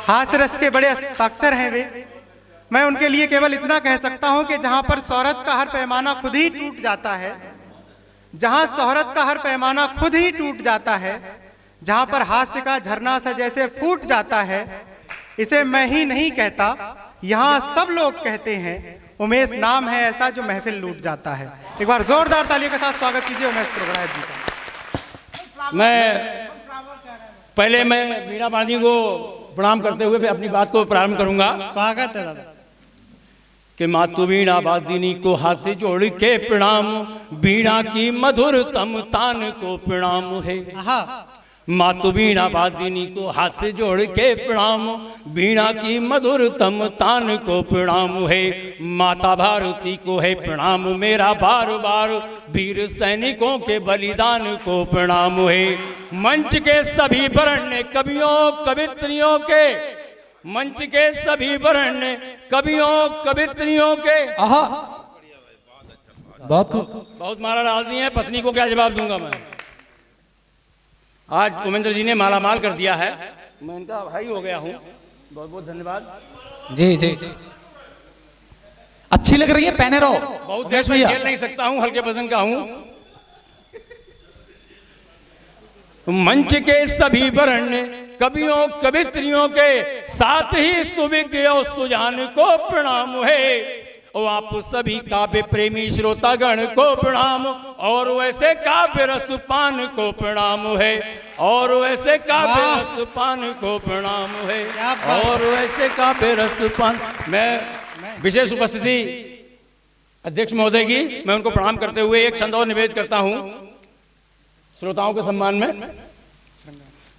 हास्य रस के बड़े हस्ताक्षर हैं वे। मैं उनके लिए केवल इतना कह सकता हूं कि जहां पर शोहरत का हर पैमाना खुद ही टूट जाता है, जहां शोहरत का हर पैमाना खुद ही टूट जाता है, जहां पर हास्य का झरना सा जैसे फूट जाता है, इसे मैं ही नहीं कहता, यहाँ सब लोग कहते हैं, उमेश नाम है ऐसा जो महफिल लूट जाता है। एक बार जोरदार तालियों के साथ स्वागत कीजिए उमेश त्रिगुणायत जी का। पहले मैं वीणा पांडी को प्रणाम करते हुए फिर अपनी बात को प्रारंभ करूंगा। स्वागत है दादा। कि मातु वीणा वादिनी को हाथ जोड़ के प्रणाम, वीणा की मधुरतम तान को प्रणाम है। मातु वीणा वादिनी को हाथ जोड़ के प्रणाम, वीणा की मधुरतम तान को प्रणाम है। माता भारती को है प्रणाम मेरा बार बार, वीर सैनिकों के बलिदान को प्रणाम है। मंच के सभी वरेण्य कवियों कवित्रियों के, मंच के सभी वरेण्य कवियों कवित्रियों के बहुत माला डाल दी है। पत्नी को क्या जवाब दूंगा मैं? आज उमेंद्र जी ने माला माल कर दिया है, मैं इनका भाई हो गया हूँ। बहुत बहुत धन्यवाद। जी जी अच्छी लग रही है, पहने रहो। बहुत देर में खेल नहीं सकता हूँ, हल्के वजन का हूँ। मंच के सभी वरेण्य कवियों कवित्रियों के साथ ही सुविज्ञ और सुजान को प्रणाम है। और आप सभी काव्य प्रेमी श्रोतागण को प्रणाम, और वैसे काव्य रसपान को प्रणाम है, और वैसे काव्य रसपान को प्रणाम है, और वैसे काव्य रसपान। मैं विशेष उपस्थिति अध्यक्ष महोदय की मैं उनको प्रणाम करते हुए एक छंद और निवेदन करता हूँ श्रोताओं के सम्मान में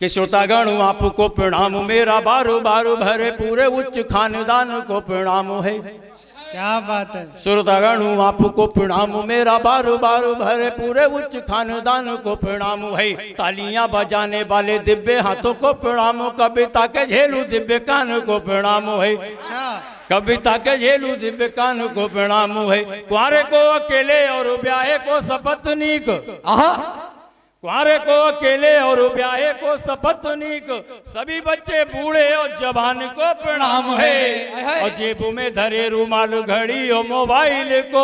कि श्रोतागण आपको प्रणाम मेरा बारो बारो भरे पूरे उच्च खानदान को प्रणाम है। क्या बात है। श्रोतागण आपको प्रणाम मेरा बारो बारो भरे पूरे उच्च खानदान को प्रणाम है। तालियां बजाने वाले दिव्य हाथों को प्रणाम, कविता के झेलू दिव्य कान को प्रणाम है। कविता के झेलू दिव्य कान को प्रणाम है। कुंवारे को अकेले और ब्याहे को सपत्नीक, कुंवारे को अकेले और ब्याहे को सपत्नीक, सभी बच्चे बूढ़े और जवान को प्रणाम है। और जेबू में धरे रुमाल घड़ी और मोबाइल को,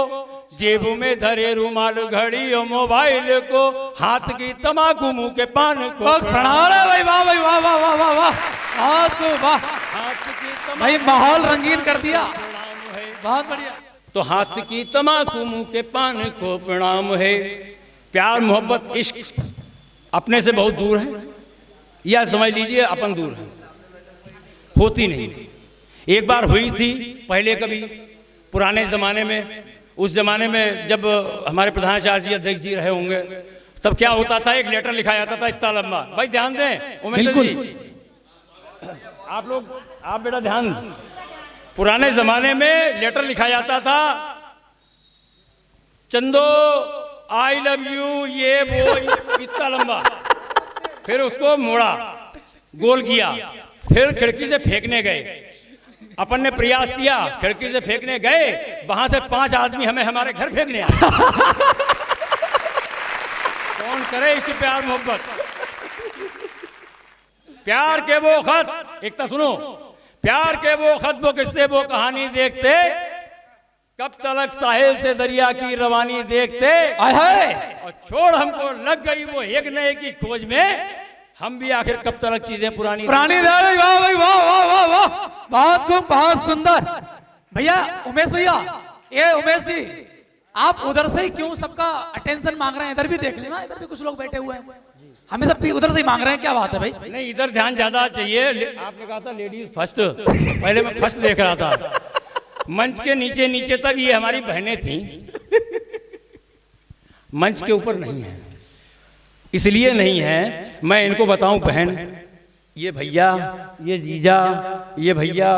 जेबू में धरे रुमाल घड़ी और मोबाइल को, हाथ की तमाकू मुंह के पान को प्रणाम है भाई। वाह भाई वाह वाह वाह वाह वाह, हाथ की भाई माहौल रंगीन कर दिया, बहुत बढ़िया। तो हाथ की तमाकू मुंह के पान को प्रणाम है। प्यार मोहब्बत इश्क अपने से बहुत दूर है, या समझ लीजिए अपन दूर है, होती नहीं। एक बार हुई थी पहले कभी पुराने जमाने में, उस जमाने में जब हमारे प्रधानाचार्य जी अध्यक्ष जी रहे होंगे, तब क्या होता था, एक लेटर लिखा जाता था इतना लंबा। भाई ध्यान दें उमेंद्र जी, आप लोग आप बेटा ध्यान। पुराने जमाने में लेटर लिखा जाता था, चंदो आई लव यू, ये वो इतना लंबा, फिर उसको मोड़ा, गोल किया, फिर खिड़की से फेंकने गए। अपन ने प्रयास किया, खिड़की से फेंकने गए, वहां से 5 आदमी हमें हमारे घर फेंकने आए। कौन करे इसकी प्यार मोहब्बत। प्यार के वो खत, एक तो सुनो, प्यार के वो खत, वो किस्से, वो कहानी देखते, कब तलक साहिल से दरिया की रवानी देखते, और छोड़ हमको लग गई वो एक नए की खोज में, हम भी आखिर कब तलक चीजें पुरानी पुरानी। वाह भाई वाह वाह वाह वाह, बहुत खूब, बहुत सुंदर। भैया उमेश भैया, ये उमेश जी आप उधर से ही क्यों सबका अटेंशन मांग रहे हैं? इधर भी देख लेना, इधर भी कुछ लोग बैठे हुए हैं, हमें सब उधर से ही मांग रहे हैं, क्या बात है भाई? नहीं, इधर ध्यान ज्यादा चाहिए। आपने कहा था लेडीज फर्स्ट, पहले मैं फर्स्ट देख रहा था। मंच के नीचे नीचे तक ये हमारी बहनें थीं, मंच के ऊपर नहीं है, इसलिए नहीं है। मैं इनको बताऊं बहन, ये भैया, ये जीजा, ये भैया,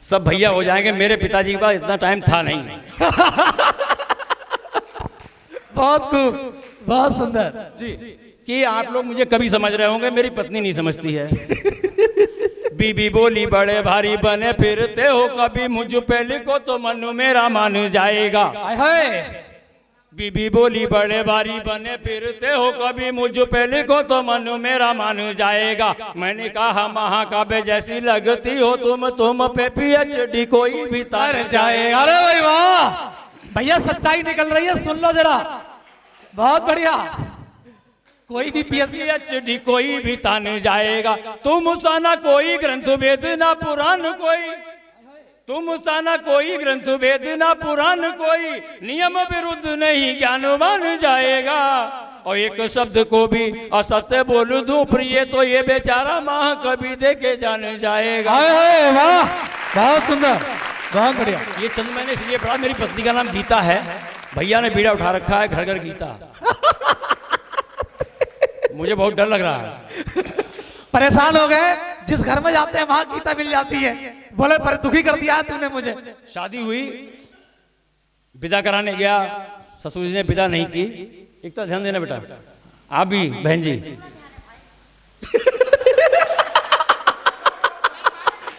सब भैया हो जाएंगे। मेरे पिताजी के पास इतना टाइम था नहीं। बहुत खूब, बहुत सुंदर जी। कि आप लोग मुझे कभी समझ रहे होंगे, मेरी पत्नी नहीं समझती है। बीबी बोली बड़े भारी बने फिरते हो, कभी मुझ पे लिखो तो मन मेरा मान जाएगा। बीबी बोली बड़े बारी बने फिरते हो, कभी मुझ पे लिखो तो मन मेरा मान जाएगा। मैंने कहा महाकाव्य जैसी लगती हो तुम पे PhD कोई भी तर जाएगा। अरे भाई वाह भैया, सच्चाई निकल रही है, सुन लो जरा, बहुत बढ़िया। कोई भी PhD कोई भी तान जाएगा। तुम सा ना कोई ग्रंथ वेद ना पुराण कोई, तुम सा ना कोई ग्रंथ वेद ना पुराण कोई, नियम विरुद्ध नहीं ज्ञानवान जाएगा। और एक शब्द को भी असत से बोल दूं प्रिय तो ये बेचारा महाकवि देके जान जाएगा। वाह बहुत सुंदर, बहुत बढ़िया। ये चंद मैंने इसलिए पढ़ा, मेरी पत्नी का नाम गीता है, भैया ने बीड़ा उठा रखा है घर घर गीता। मुझे बहुत डर लग रहा है। परेशान हो गए, जिस घर में जाते हैं वहां गीता मिल जाती है, बोले पर दुखी कर दिया है तूने मुझे। शादी हुई, विदा कराने गया, ससुर जी ने विदा नहीं की। एक तो ध्यान देना बेटा, आप भी बहन जी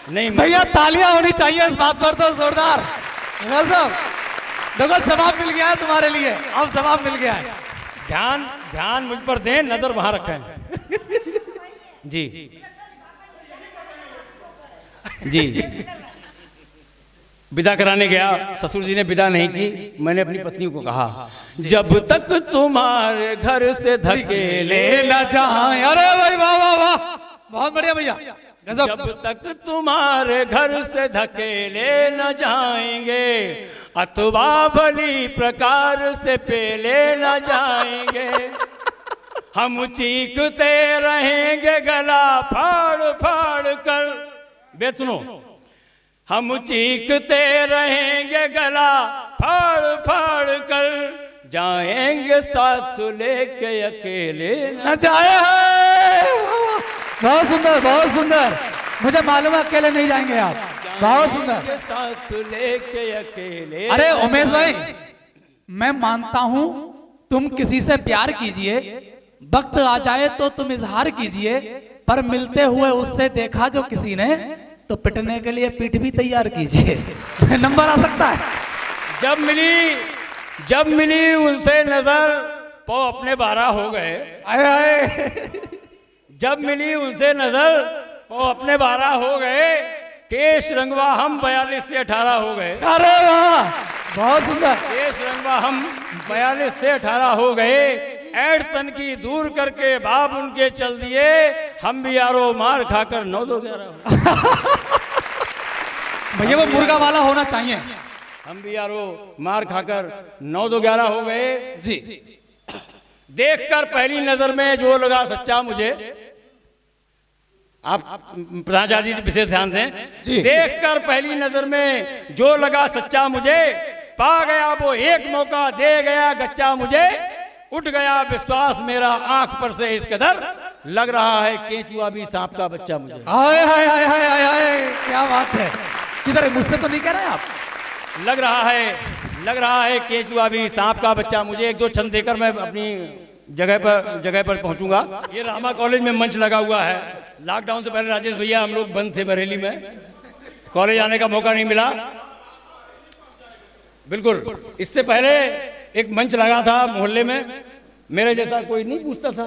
नहीं भैया तालियां होनी चाहिए इस बात पर तो जोरदार। देखो जवाब मिल गया है तुम्हारे लिए, अब जवाब मिल गया है। ध्यान मुझ पर दें, नजर वहां रखें। जी जी विदा कराने गया, ससुर जी ने विदा नहीं की। मैंने अपनी पत्नी को कहा जब तक तुम्हारे घर से धकेले न जाए। अरे भाई वाह वाह वाह, बहुत बढ़िया भैया, जब तक तुम्हारे घर से धकेले न जाएंगे, अथवा भली प्रकार से पेले न जाएंगे, हम चीखते रहेंगे गला फाड़ फाड़ कर। बेट सुनो, हम चीखते रहेंगे गला फाड़ फाड़ कर, जाएंगे साथ लेके अकेले न जाए। बहुत सुंदर, बहुत सुंदर। मुझे मालूम है अकेले नहीं जाएंगे आप, बहुत सुंदर। साथ लेके अकेले। अरे उमेश भाई, मैं मानता हूं तुम किसी से प्यार कीजिए, वक्त आ जाए तो तुम इजहार कीजिए, पर मिलते हुए उससे देखा जो किसी ने तो पिटने के लिए पीठ भी तैयार कीजिए। नंबर आ सकता है। जब मिली उनसे नजर पौ अपने 12 हो गए। आए आए। जब मिली उनसे नजर पौ अपने 12 हो गए, केश रंगवा हम 42 से 18 हो गए। अरे वाह बहुत सुंदर। केश रंगवा हम 42 से 18 हो गए, ऐड तन की दूर करके बाप उनके चल दिए, हम भी यारो मार खाकर 9-2-11। भैया वो मुर्गा वाला होना चाहिए। हम भी यारो मार खाकर 9-2-11 हो गए। जी देखकर पहली नजर में जो लगा सच्चा मुझे, आप प्रधानाचार्य जी विशेष ध्यान दें, देखकर पहली नजर में जो लगा सच्चा मुझे, पा गया वो एक मौका दे गया गच्चा मुझे, उठ गया विश्वास मेरा आंख पर से इस कदर, लग रहा है केंचुआ भी सांप का बच्चा मुझे। हाय हाय हाय हाय हाय हाय, क्या बात है। किधर, मुझसे तो नहीं कह रहे आप? लग रहा है केंचुआ भी सांप का बच्चा मुझे। एक दो छंद देकर मैं अपनी जगह पर पहुंचूंगा। ये रामा कॉलेज में मंच लगा हुआ है। लॉकडाउन से पहले राजेश भैया हम लोग बंद थे बरेली में, कॉलेज आने का मौका नहीं मिला। बिल्कुल इससे पहले एक मंच लगा था मोहल्ले में, मेरे जैसा कोई नहीं पूछता था।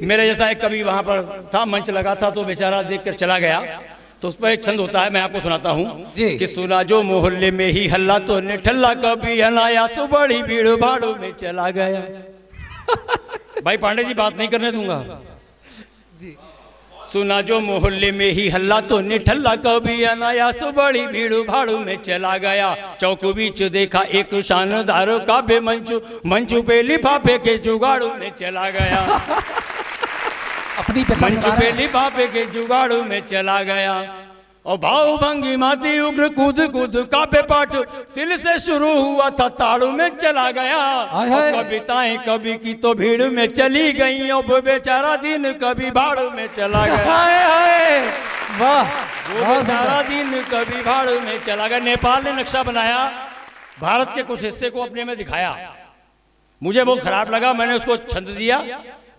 मेरे जैसा एक कवि वहां पर था, मंच लगा था, तो बेचारा देखकर चला गया। तो उस पर एक छंद होता है, मैं आपको सुनाता हूँ कि सुना जो मोहल्ले में ही हल्ला तो निठल्ला, कभी हनाया सो बड़ी भीड़ भाड़ों में चला गया। भाई पांडे जी बात नहीं करने दूंगा। सुना जो मोहल्ले में ही हल्ला तो निठल्ला, कभी अनाया सो बड़ी भीड़ भाड़ू में चला गया। चौक बीच देखा एक शानदार काव्य मंचू पे लिफाफे के जुगाड़ू में चला गया। अपनी मंचू पे लिफाफे के जुगाड़ू में चला गया। और भाव भंगी माती उग्र कूद कूद काव्य पाठ तिल से शुरू हुआ था ताड़ू में चला गया। और कविताएं कवि की तो भीड़ में चली गई, और बेचारा दिन कभी भाड़ू में चला गया। वाह, वो बेचारा दिन कभी भाड़ू में चला गया। नेपाल ने नक्शा बनाया, भारत के कुछ हिस्से को अपने में दिखाया, मुझे बहुत खराब लगा, मैंने उसको छंद दिया,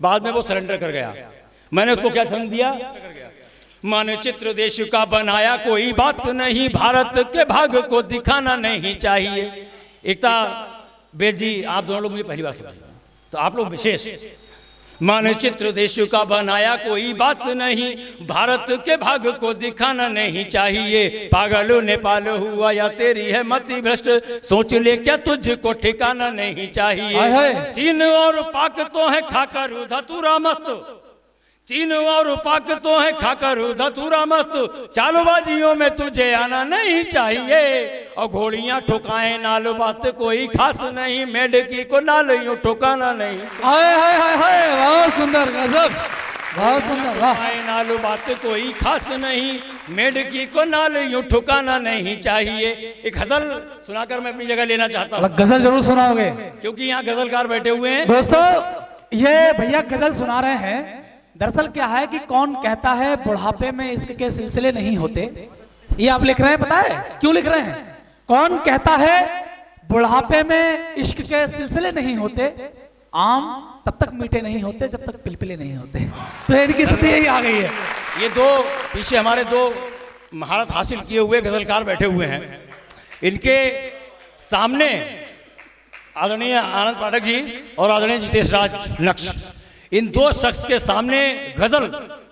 बाद में वो सरेंडर कर गया। मैंने उसको क्या छंद दिया? मानचित्र देश का बनाया, कोई बात नहीं, भारत के भाग को दिखाना नहीं चाहिए। एकता वेद जी आप दोनों लोग मुझे पहली बार सुना, तो आप लोग विशेष। मानचित्र देश का बनाया कोई बात नहीं, भारत के भाग को दिखाना नहीं चाहिए। पागल नेपाल हुआ या तेरी है मति भ्रष्ट, सोच ले क्या तुझको ठिकाना नहीं चाहिए। चीन और पाक तो है खाकर धतूरा मस्त, चीन और पाक तो है खाकर धतूरा मस्त, चालबाजियों में तुझे आना नहीं चाहिए। और घोड़ियां ठुकाए नाल बात कोई खास नहीं, मेढकी को नाल यूं ठुकाना नहीं। हाय हाय हाय हाय, बहुत सुंदर, गजब, बहुत सुंदर, वाह। नाल बात कोई खास नहीं, मेढकी को नाल यूं ठुकाना नहीं चाहिए। एक गजल सुनाकर मैं अपनी जगह लेना चाहता हूँ। गजल जरूर सुनाओगे क्योंकि यहाँ गजलकार बैठे हुए हैं। दोस्तों, ये भैया गजल सुना रहे हैं। दरअसल क्या है कि कौन कहता है बुढ़ापे में इश्क के सिलसिले नहीं होते, ये आप लिख रहे हैं। पता है क्यों लिख रहे हैं? कौन कहता है बुढ़ापे में इश्क के सिलसिले नहीं होते, आम तब तक मीठे नहीं होते जब तक पिलपिले नहीं होते। तो इनकी स्थिति यही आ गई है। ये दो पीछे हमारे दो महारत हासिल किए हुए गजलकार बैठे हुए हैं। इनके सामने आदरणीय आनंद पाठक जी और आदरणीय जितेश राज नक्श, इन दो शख्स के सामने गजल,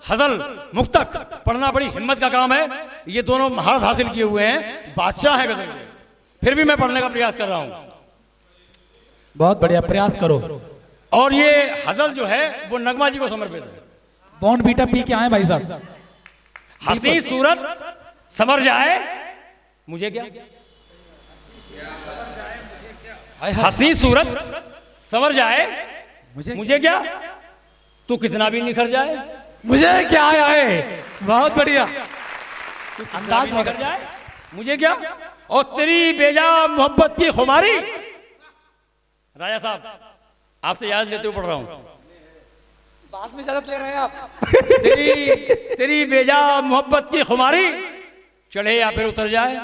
हजल, मुक्तक पढ़ना बड़ी हिम्मत का काम है। ये दोनों महारत हासिल किए हुए हैं, बादशाह है गजल के। फिर भी मैं पढ़ने का प्रयास कर रहा हूं। बहुत बढ़िया, प्रयास करो। और ये हजल जो है वो नगमा जी को समर्पित है। बॉन्ड बीटा पी के आए भाई साहब। हंसी सूरत समर जाए मुझे क्या, हंसी सूरत समर जाए मुझे क्या, तू कितना भी निखर जाए मुझे क्या आए। बहुत बढ़िया अंदाज निखर जाए मुझे क्या। और तेरी बेजा मोहब्बत की खुमारी, राजा साहब आपसे इजाजत लेते हुए पढ़ रहा हूं। बाद में इजाजत ले रहे हैं आप। तेरी बेजा मोहब्बत की खुमारी, चढ़े या फिर उतर जाए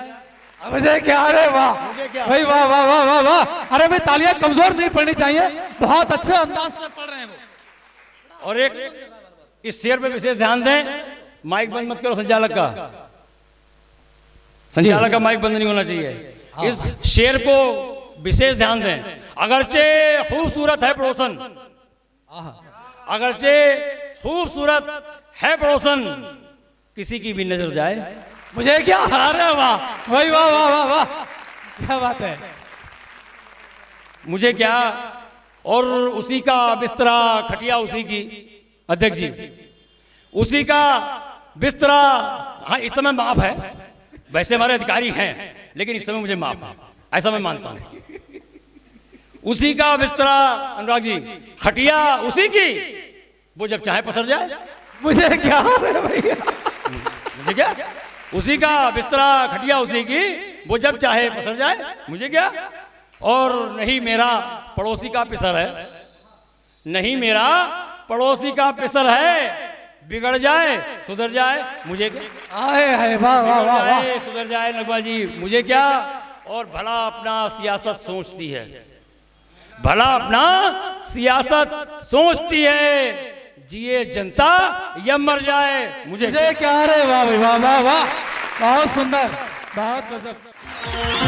मुझे क्या। अरे वाह भाई, वाह वाह वाह वाह वाह। अरे भाई तालियां कमजोर नहीं पड़नी चाहिए, बहुत अच्छे अंदाज से पढ़ रहे हैं वो। और एक इस शेर पे विशेष ध्यान दें। माइक बंद मत करो संचालक का, संचालक का माइक बंद नहीं होना चाहिए। इस शेर को विशेष ध्यान दें। अगरचे खूबसूरत है पड़ोसन, अगरचे खूबसूरत है पड़ोसन, किसी की भी नजर जाए मुझे क्या। अरे वाह भाई, वाह वाह वाह वाह, क्या बात है। मुझे क्या। और उसी का बिस्तरा खटिया उसी की, अध्यक्ष जी उसी का बिस्तरा। हाँ इस समय माफ है, वैसे हमारे अधिकारी हैं लेकिन इस समय मुझे माफ है, ऐसा मैं मानता हूं। उसी का बिस्तरा अनुराग जी, खटिया उसी की, वो जब चाहे पसर जाए मुझे क्या भैया, मुझे क्या। उसी का बिस्तरा खटिया उसी की, वो जब चाहे पसर जाए मुझे क्या। और नहीं मेरा पड़ोसी का पिसर है, नहीं मेरा पड़ोसी का पिसर है, बिगड़ जाए सुधर जाए मुझे क्या। आए वाह वाह वाह वाह, सुधर जाए नगमा जी मुझे क्या। और भला अपना सियासत सोचती है, भला अपना सियासत सोचती है, जिए जनता या मर जाए मुझे क्या। अरे वाह वाह वाह वाह, बहुत सुंदर, बहुत गजब।